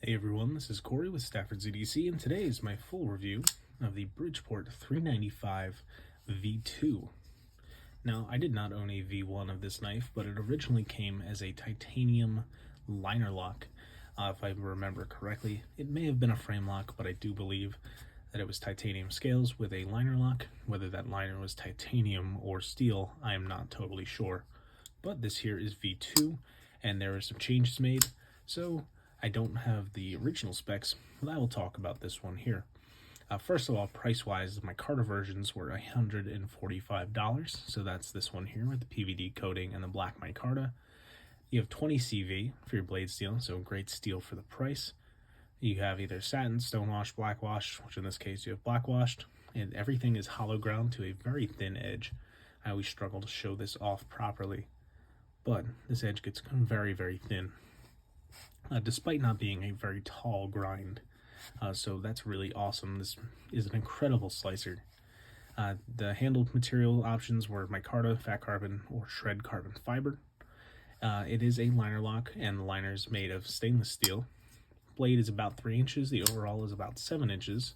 Hey everyone, this is Corey with Stafford ZDC, and today is my full review of the Bridgeport 395 V2. Now, I did not own a V1 of this knife, but it originally came as a titanium liner lock. If I remember correctly, it may have been a frame lock, but I do believe that it was titanium scales with a liner lock. Whether that liner was titanium or steel, I am not totally sure. But this here is V2, and there are some changes made, so I don't have the original specs, but I will talk about this one here. First of all, price-wise, my Carter versions were $145, so that's this one here with the PVD coating and the black micarta. You have 20 CV for your blade steel, so great steel for the price. You have either satin, stonewash, blackwash, which in this case you have blackwashed, and everything is hollow ground to a very thin edge. I always struggle to show this off properly, but this edge gets very, very thin. Despite not being a very tall grind. So that's really awesome. This is an incredible slicer. The handled material options were micarta, fat carbon, or shred carbon fiber. It is a liner lock, and the liner is made of stainless steel. Blade is about 3 inches, the overall is about 7 inches.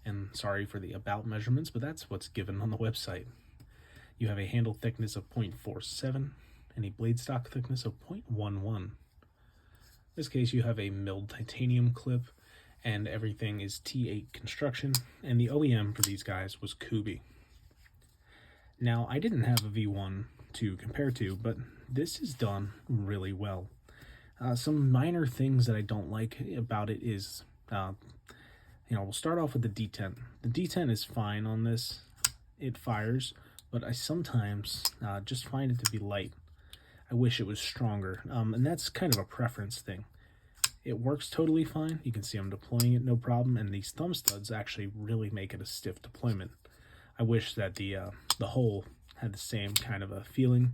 And sorry for the about measurements, but that's what's given on the website. You have a handle thickness of 0.47 and a blade stock thickness of 0.11. In this case, you have a milled titanium clip, and everything is T8 construction, and the OEM for these guys was Kubi. Now, I didn't have a V1 to compare to, but this is done really well. Some minor things that I don't like about it is, we'll start off with the detent. The detent is fine on this. It fires, but I sometimes just find it to be light. I wish it was stronger, and that's kind of a preference thing. It works totally fine. You can see I'm deploying it no problem, and these thumb studs actually really make it a stiff deployment. I wish that the hole had the same kind of a feeling,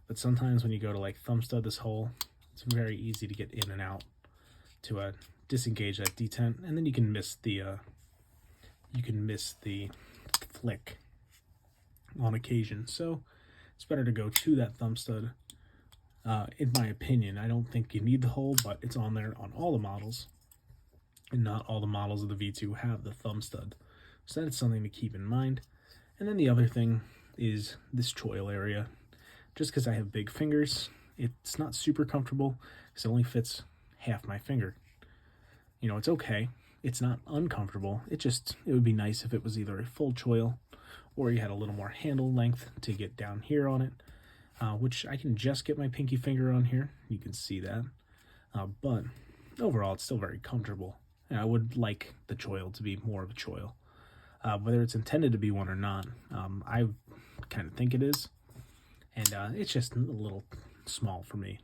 but sometimes when you go to like thumb stud this hole, it's very easy to get in and out to disengage that detent, and then you can miss the flick on occasion. So it's better to go to that thumb stud. In my opinion, I don't think you need the hole, but it's on there on all the models, and not all the models of the V2 have the thumb stud. So that's something to keep in mind. And then the other thing is this choil area. Just because I have big fingers, it's not super comfortable because it only fits half my finger. It's okay. It's not uncomfortable. It would be nice if it was either a full choil or you had a little more handle length to get down here on it. Which I can just get my pinky finger on here. You can see that. But overall, it's still very comfortable. And I would like the choil to be more of a choil. Whether it's intended to be one or not, I kind of think it is. And it's just a little small for me.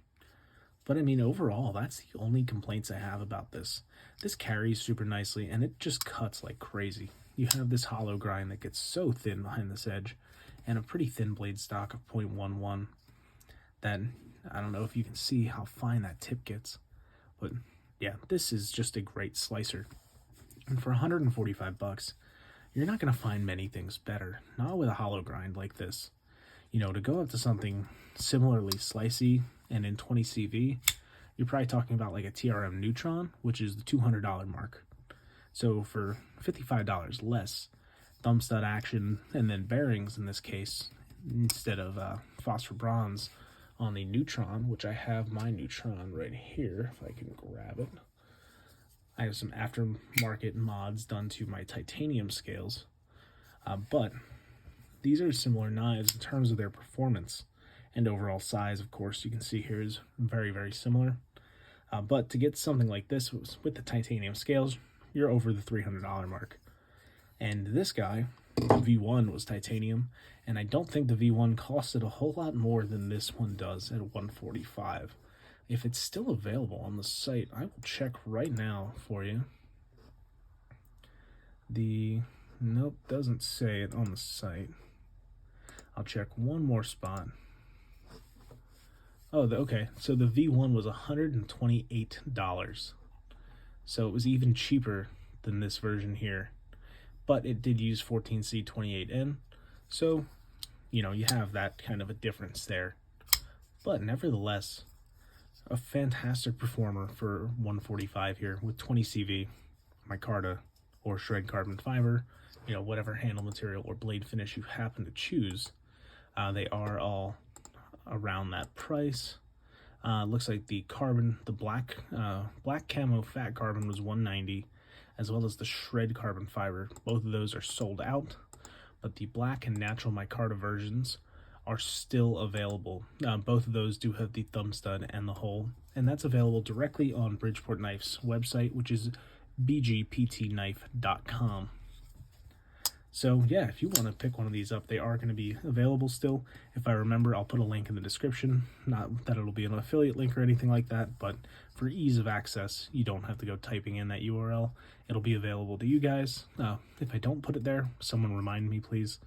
But I mean, overall, that's the only complaints I have about this. This carries super nicely, and it just cuts like crazy. You have this hollow grind that gets so thin behind this edge, and a pretty thin blade stock of 0.11 that I don't know if you can see how fine that tip gets, but yeah, this is just a great slicer. And for $145, you're not going to find many things better, not with a hollow grind like this. To go up to something similarly slicey and in 20 CV, you're probably talking about like a TRM Neutron, which is the $200 mark. So for $55 less, thumb stud action, and then bearings in this case, instead of phosphor bronze on the Neutron, which I have my Neutron right here, if I can grab it. I have some aftermarket mods done to my titanium scales, but these are similar knives in terms of their performance and overall size. Of course, you can see here is very, very similar, but to get something like this with the titanium scales, you're over the $300 mark. And this guy, the V1, was titanium, and I don't think the V1 costed a whole lot more than this one does at $145. If it's still available on the site, I will check right now for you. Nope, doesn't say it on the site. I'll check one more spot. Oh, okay, so the V1 was $128. So it was even cheaper than this version here. But it did use 14C28N, so, you have that kind of a difference there. But nevertheless, a fantastic performer for 145 here with 20 CV, micarta, or shred carbon fiber, whatever handle material or blade finish you happen to choose. They are all around that price. Looks like the black camo fat carbon was 190, as well as the shred carbon fiber. Both of those are sold out, but the black and natural micarta versions are still available. Both of those do have the thumb stud and the hole, and that's available directly on Bridgeport Knife's website, which is bgptknife.com. So yeah, if you want to pick one of these up, they are going to be available still. If I remember, I'll put a link in the description. Not that it'll be an affiliate link or anything like that, but for ease of access, you don't have to go typing in that URL. It'll be available to you guys. If I don't put it there, someone remind me, please.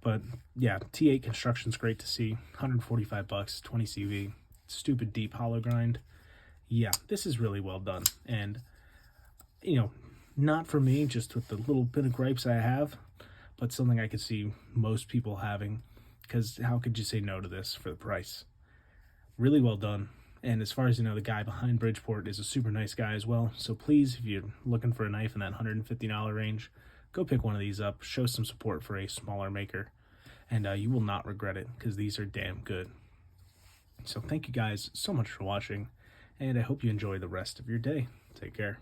But yeah, T8 construction's great to see. 145 bucks, 20 CV, stupid deep hollow grind. Yeah, this is really well done. And, not for me, just with the little bit of gripes I have, but something I could see most people having, because how could you say no to this for the price? Really well done. And as far as the guy behind Bridgeport is a super nice guy as well. So please, if you're looking for a knife in that $150 range, go pick one of these up, show some support for a smaller maker, and you will not regret it, because these are damn good. So thank you guys so much for watching, and I hope you enjoy the rest of your day. Take care.